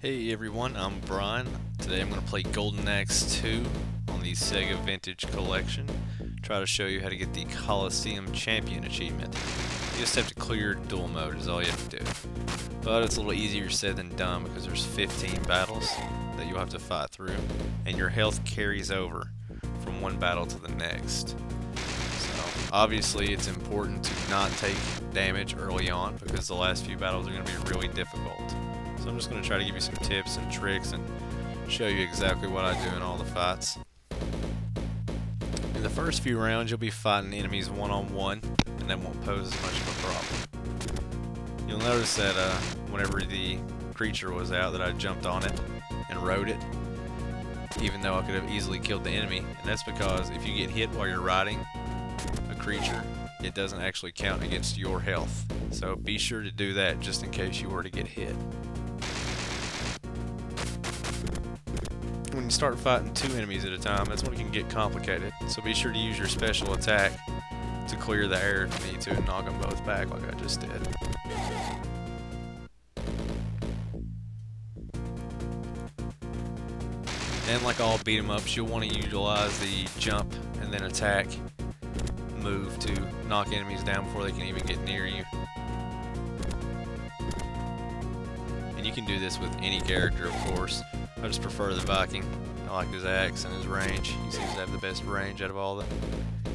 Hey everyone, I'm Brian. Today I'm going to play Golden Axe 2 on the Sega Vintage Collection. Try to show you how to get the Coliseum Champion achievement. You just have to clear duel mode is all you have to do. But it's a little easier said than done because there's 15 battles that you'll have to fight through, and your health carries over from one battle to the next. So obviously it's important to not take damage early on because the last few battles are going to be really difficult. So I'm just going to try to give you some tips and tricks and show you exactly what I do in all the fights. In the first few rounds you'll be fighting enemies one-on-one, and that won't pose as much of a problem. You'll notice that whenever the creature was out that I jumped on it and rode it, even though I could have easily killed the enemy, and that's because if you get hit while you're riding a creature, it doesn't actually count against your health. So be sure to do that just in case you were to get hit. When you start fighting two enemies at a time, that's when it can get complicated. So be sure to use your special attack to clear the air if you need to and knock them both back like I just did. And like all beat 'em ups, you'll want to utilize the jump and then attack move to knock enemies down before they can even get near you. And you can do this with any character, of course. I just prefer the Viking. I like his axe and his range. He seems to have the best range out of all the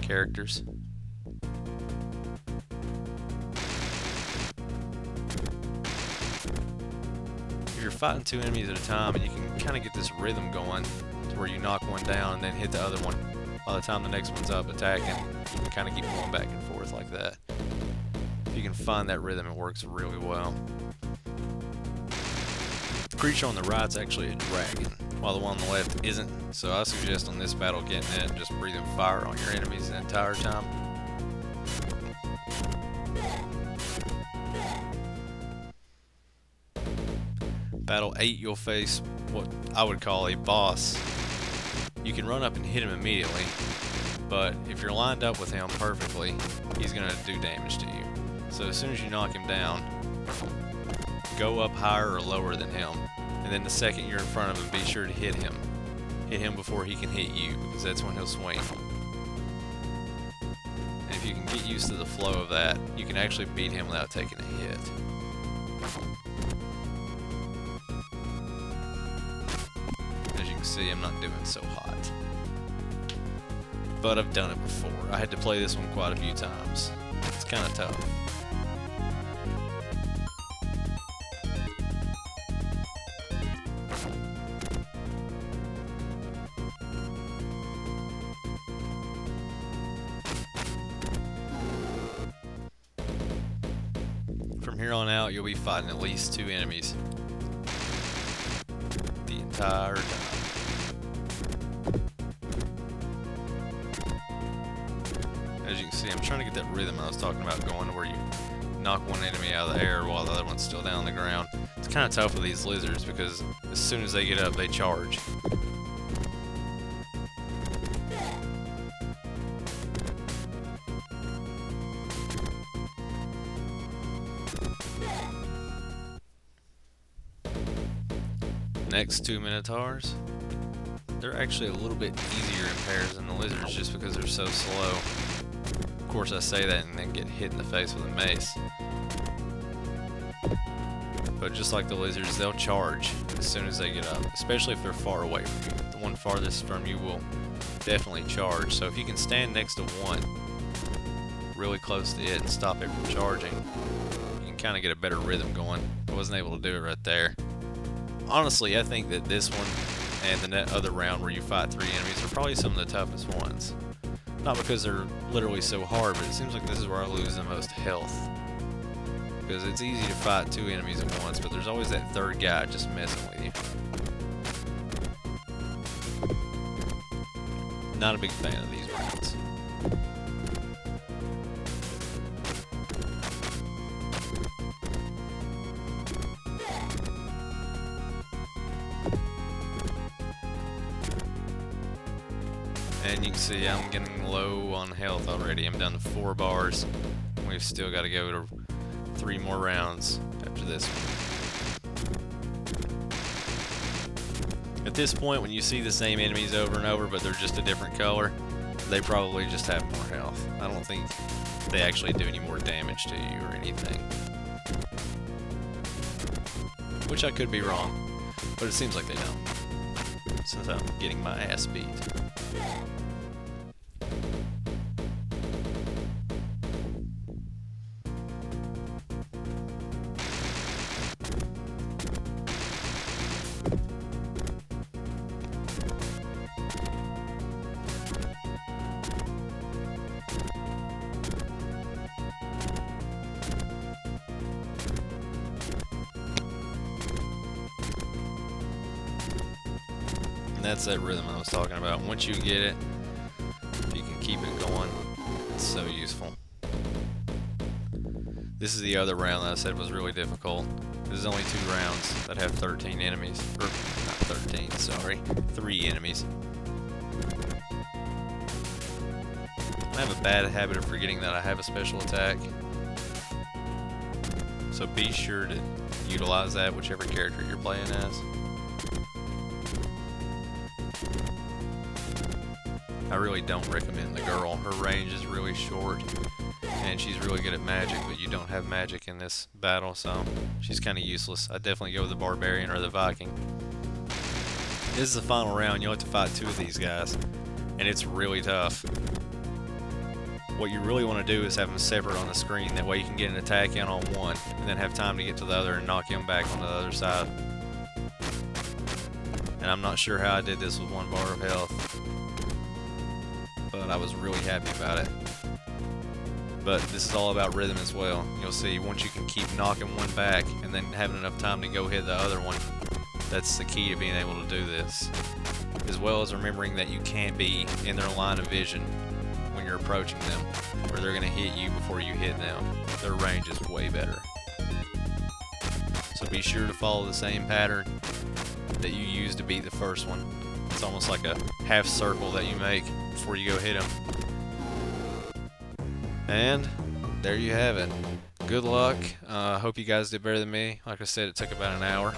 characters. If you're fighting two enemies at a time, and you can kind of get this rhythm going to where you knock one down and then hit the other one. By the time the next one's up attacking, you can kind of keep going back and forth like that. If you can find that rhythm, it works really well. The creature on the right is actually a dragon, while the one on the left isn't, so I suggest on this battle getting it and just breathing fire on your enemies the entire time. Battle 8, you'll face what I would call a boss. You can run up and hit him immediately, but if you're lined up with him perfectly, he's going to do damage to you. So as soon as you knock him down, go up higher or lower than him, and then the second you're in front of him, be sure to hit him. Hit him before he can hit you, because that's when he'll swing. And if you can get used to the flow of that, you can actually beat him without taking a hit. As you can see, I'm not doing so hot. But I've done it before. I had to play this one quite a few times. It's kind of tough. From here on out, you'll be fighting at least two enemies the entire time. As you can see, I'm trying to get that rhythm I was talking about going to where you knock one enemy out of the air while the other one's still down on the ground. It's kind of tough with these lizards because as soon as they get up, they charge. Next two Minotaurs, they're actually a little bit easier in pairs than the lizards just because they're so slow. Of course I say that and then get hit in the face with a mace. But just like the lizards, they'll charge as soon as they get up, especially if they're far away from you. The one farthest from you will definitely charge, so if you can stand next to one really close to it and stop it from charging, you can kind of get a better rhythm going. I wasn't able to do it right there. Honestly, I think that this one and the other round where you fight three enemies are probably some of the toughest ones. Not because they're literally so hard, but it seems like this is where I lose the most health. Because it's easy to fight two enemies at once, but there's always that third guy just messing with you. Not a big fan of these rounds. And you can see I'm getting low on health already. I'm down to 4 bars. We've still got to go to 3 more rounds after this one. At this point, when you see the same enemies over and over, but they're just a different color, they probably just have more health. I don't think they actually do any more damage to you or anything. Which I could be wrong, but it seems like they don't, since I'm getting my ass beat. That's that rhythm I was talking about. Once you get it, if you can keep it going, it's so useful. This is the other round that I said was really difficult. There's only 2 rounds that have 13 enemies. Or, not 13, sorry. 3 enemies. I have a bad habit of forgetting that I have a special attack. So be sure to utilize that, whichever character you're playing as. I really don't recommend the girl. Her range is really short, and she's really good at magic, but you don't have magic in this battle, so she's kind of useless. I'd definitely go with the Barbarian or the Viking. This is the final round. You'll have to fight 2 of these guys, and it's really tough. What you really want to do is have them separate on the screen. That way you can get an attack in on one, and then have time to get to the other and knock him back onto the other side. And I'm not sure how I did this with 1 bar of health, but I was really happy about it. But this is all about rhythm as well. You'll see, once you can keep knocking one back and then having enough time to go hit the other one, that's the key to being able to do this. As well as remembering that you can't be in their line of vision when you're approaching them, or they're going to hit you before you hit them. Their range is way better. So be sure to follow the same pattern that you used to beat the first one. It's almost like a half circle that you make before you go hit them. And there you have it. Good luck. Hope you guys did better than me. Like I said, it took about an hour.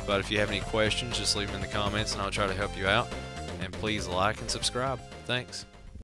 But if you have any questions, just leave them in the comments and I'll try to help you out. And please like and subscribe. Thanks.